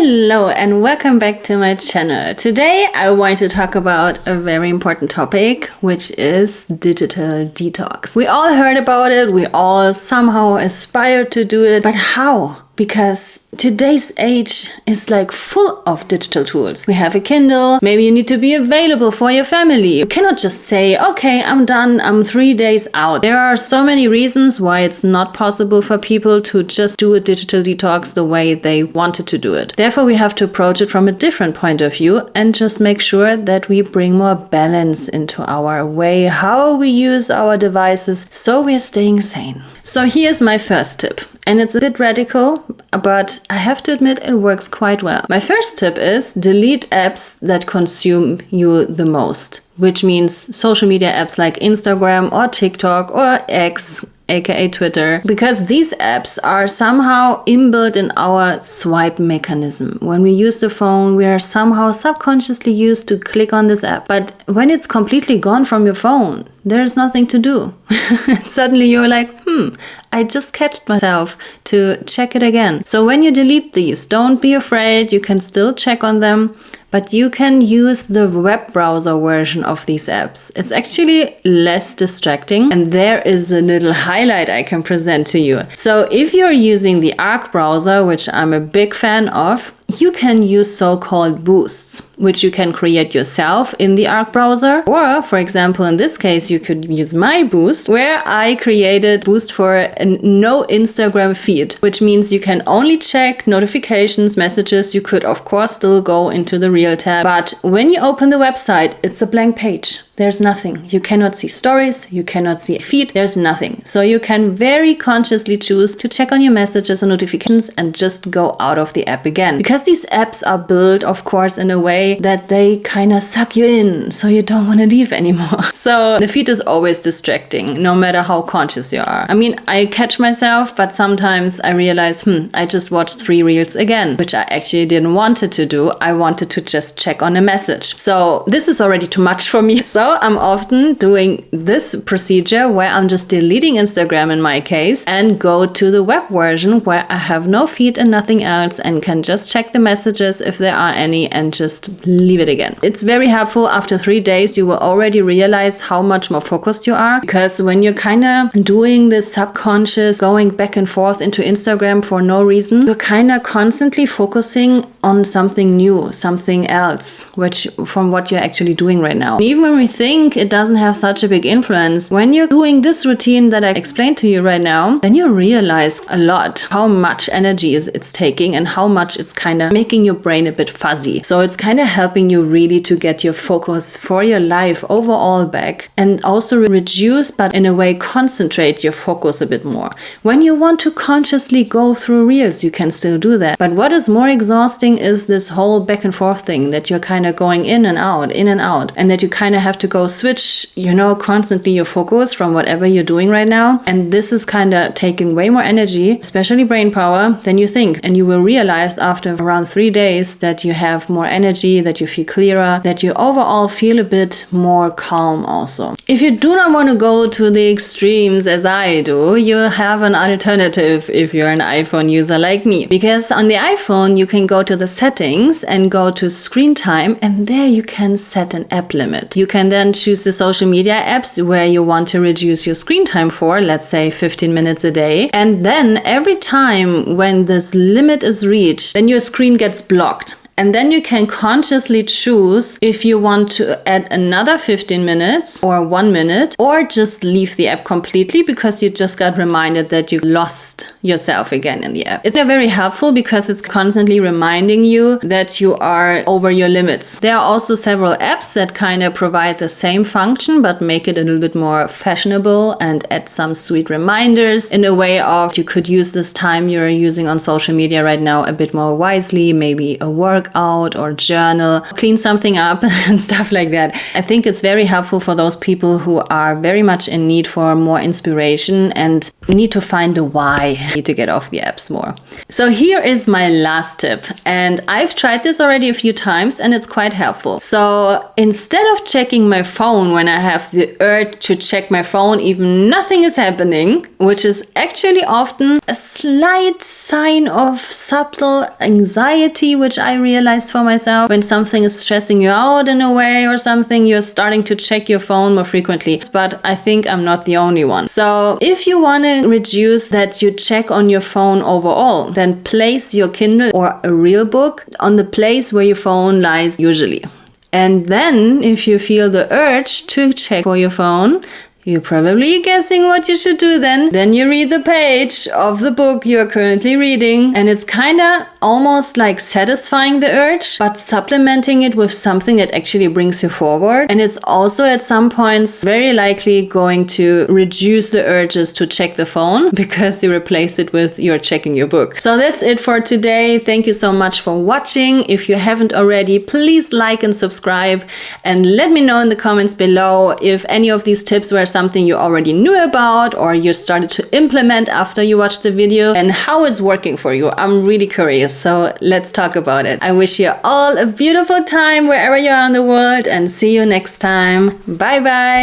Hello and welcome back to my channel. Today I want to talk about a very important topic, which is digital detox. We all heard about it, we all somehow aspire to do it, but how? Because today's age is like full of digital tools. We have a Kindle, maybe you need to be available for your family. You cannot just say, okay, I'm done, I'm 3 days out. There are so many reasons why it's not possible for people to just do a digital detox the way they wanted to do it. Therefore, we have to approach it from a different point of view and just make sure that we bring more balance into our way, how we use our devices, so we're staying sane. So here's my first tip. And it's a bit radical, but I have to admit it works quite well. My first tip is delete apps that consume you the most, which means social media apps like Instagram or TikTok or X, aka Twitter, because these apps are somehow inbuilt in our swipe mechanism. When we use the phone, we are somehow subconsciously used to click on this app. But when it's completely gone from your phone, there's nothing to do. Suddenly you're like, I just catched myself to check it again. So when you delete these, don't be afraid, you can still check on them, but you can use the web browser version of these apps. It's actually less distracting, and there is a little highlight I can present to you. So if you're using the Arc browser, which I'm a big fan of, you can use so-called boosts, which you can create yourself in the Arc browser. Or, for example, in this case, you could use my boost, where I created boost for a no Instagram feed, which means you can only check notifications, messages. You could, of course, still go into the Reel tab. But when you open the website, it's a blank page. There's nothing. You cannot see stories, you cannot see a feed, there's nothing. So you can very consciously choose to check on your messages and notifications and just go out of the app again. Because these apps are built, of course, in a way that they kind of suck you in, so you don't want to leave anymore. So the feed is always distracting, no matter how conscious you are. I mean, I catch myself, but sometimes I realize, I just watched 3 reels again, which I actually didn't want to do. I wanted to just check on a message. So this is already too much for me. So I'm often doing this procedure where I'm just deleting Instagram in my case and go to the web version where I have no feed and nothing else and can just check the messages if there are any and just leave it again. It's very helpful. After 3 days, you will already realize how much more focused you are, because when you're kind of doing this subconscious going back and forth into Instagram for no reason, you're kind of constantly focusing on something new, something else, which from what you're actually doing right now. And even when we think it doesn't have such a big influence, when you're doing this routine that I explained to you right now, then you realize a lot how much energy it's taking and how much it's kind of making your brain a bit fuzzy. So it's kind of helping you really to get your focus for your life overall back, and also reduce, but in a way concentrate your focus a bit more. When you want to consciously go through reels, you can still do that. But what is more exhausting is this whole back and forth thing, that you're kind of going in and out, and that you kind of have to go switch, constantly your focus from whatever you're doing right now. And this is kind of taking way more energy, especially brain power, than you think. And you will realize after around 3 days that you have more energy, that you feel clearer, that you overall feel a bit more calm also. If you do not want to go to the extremes as I do, you have an alternative if you're an iPhone user like me. Because on the iPhone, you can go to the settings and go to screen time, and there you can set an app limit. You can then choose the social media apps where you want to reduce your screen time for, let's say 15 minutes a day. And then every time when this limit is reached, then your screen gets blocked. And then you can consciously choose if you want to add another 15 minutes or 1 minute, or just leave the app completely because you just got reminded that you lost yourself again in the app. It's very helpful because it's constantly reminding you that you are over your limits. There are also several apps that kind of provide the same function but make it a little bit more fashionable and add some sweet reminders in a way of you could use this time you're using on social media right now a bit more wisely, maybe a workout or journal, clean something up and stuff like that. I think it's very helpful for those people who are very much in need for more inspiration and need to find a why to get off the apps more. So here is my last tip, and I've tried this already a few times and it's quite helpful. So instead of checking my phone when I have the urge to check my phone even nothing is happening, which is actually often a slight sign of subtle anxiety, which I realized for myself, when something is stressing you out in a way or something, you're starting to check your phone more frequently. But I think I'm not the only one. So if you want to reduce that you check on your phone overall, then place your Kindle or a real book on the place where your phone lies usually. And then if you feel the urge to check for your phone, you're probably guessing what you should do then. Then you read the page of the book you're currently reading, and it's kind of almost like satisfying the urge, but supplementing it with something that actually brings you forward. And it's also at some points very likely going to reduce the urges to check the phone because you replace it with you're checking your book. So that's it for today. Thank you so much for watching. If you haven't already, please like and subscribe, and let me know in the comments below if any of these tips were something you already knew about or you started to implement after you watched the video, and how it's working for you. I'm really curious, so let's talk about it. I wish you all a beautiful time wherever you are in the world, and see you next time. Bye bye.